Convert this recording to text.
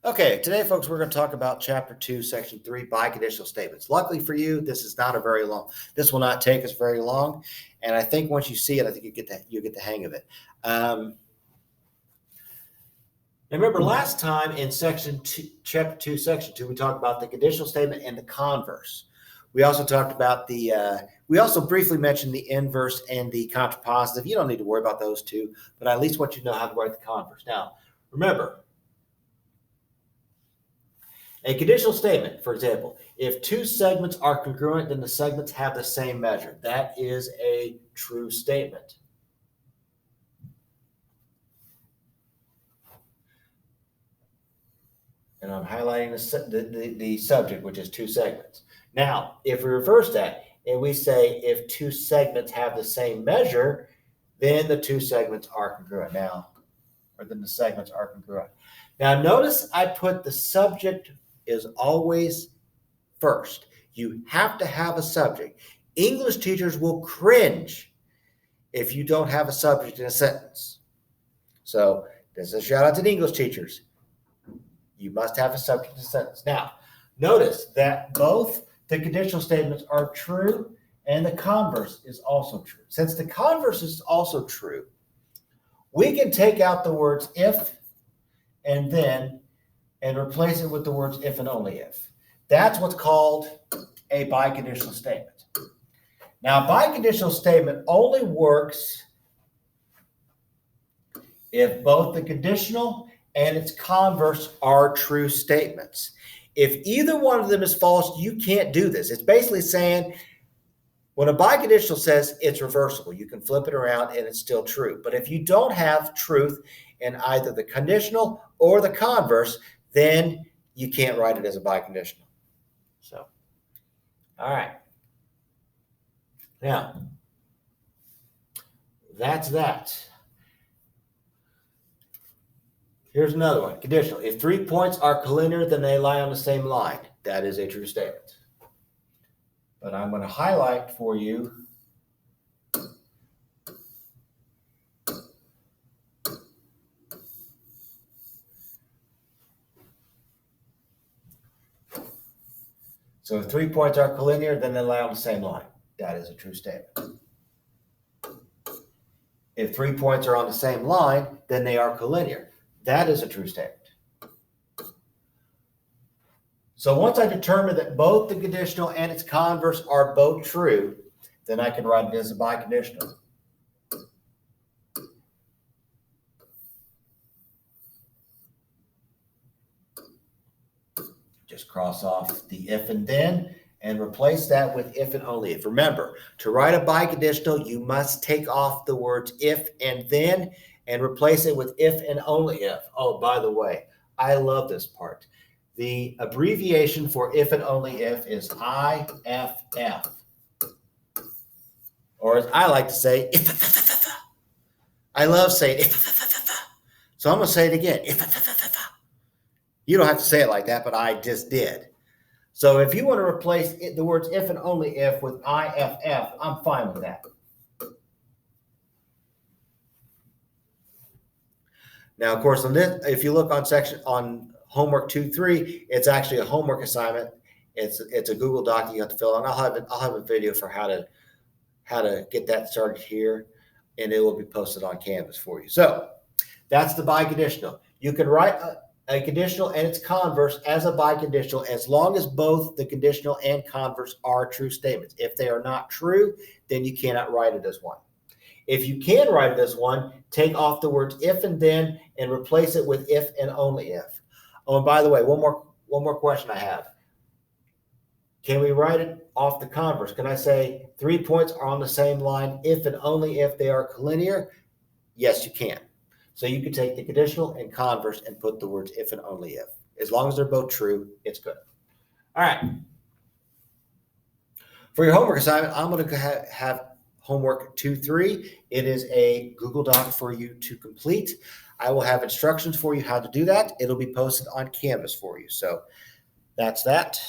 Okay, today, folks, we're going to talk about Chapter 2, Section 3, biconditional statements. Luckily for you, this is not a very long, this will not take us very long. And I think once you see it, I think you get the hang of it. Remember last time in Chapter 2, Section 2, we talked about the conditional statement and the converse. We also talked about we also briefly mentioned the inverse and the contrapositive. You don't need to worry about those two, but I at least want you to know how to write the converse. Now, remember, a conditional statement, for example, if two segments are congruent, then the segments have the same measure. That is a true statement. And I'm highlighting the subject, which is two segments. Now, if we reverse that and we say if two segments have the same measure, then the two segments are congruent. Then the segments are congruent. Now, notice I put the subject is always first. You have to have a subject. English teachers will cringe if you don't have a subject in a sentence. So this is a shout out to the English teachers. You must have a subject in a sentence. Now, notice that both the conditional statements are true and the converse is also true. Since the converse is also true, we can take out the words if and then and replace it with the words if and only if. That's what's called a biconditional statement. Now, a biconditional statement only works if both the conditional and its converse are true statements. If either one of them is false, you can't do this. It's basically saying when a biconditional says it's reversible, you can flip it around and it's still true. But if you don't have truth in either the conditional or the converse, then you can't write it as a biconditional. So, all right. Now, that's that. Here's another one, conditional. If 3 points are collinear, then they lie on the same line. That is a true statement. But I'm going to highlight for you so if 3 points are collinear, then they lie on the same line. That is a true statement. If 3 points are on the same line, then they are collinear. That is a true statement. So once I determine that both the conditional and its converse are both true, then I can write it as a biconditional. Just cross off the if and then and replace that with if and only if. Remember, to write a biconditional, you must take off the words if and then and replace it with if and only if. Oh, by the way, I love this part. The abbreviation for if and only if is IFF. Or as I like to say, if. I love saying if. So I'm going to say it again. If. You don't have to say it like that, but I just did. So if you want to replace the words if and only if with IFF, I'm fine with that. Now, of course, on this, if you look on homework 2.3, it's actually a homework assignment. It's a Google Doc that you have to fill out. I'll have a video for how to get that started here, and it will be posted on Canvas for you. So that's the biconditional. You can write a conditional and its converse as a biconditional as long as both the conditional and converse are true statements. If they are not true, then you cannot write it as one. If you can write it as one, take off the words if and then and replace it with if and only if. Oh, and by the way, one more question I have. Can we write it off the converse? Can I say 3 points are on the same line if and only if they are collinear? Yes, you can. So you can take the conditional and converse and put the words if and only if. As long as they're both true, it's good. All right. For your homework assignment, I'm going to have homework 2.3. It is a Google Doc for you to complete. I will have instructions for you how to do that. It'll be posted on Canvas for you. So that's that.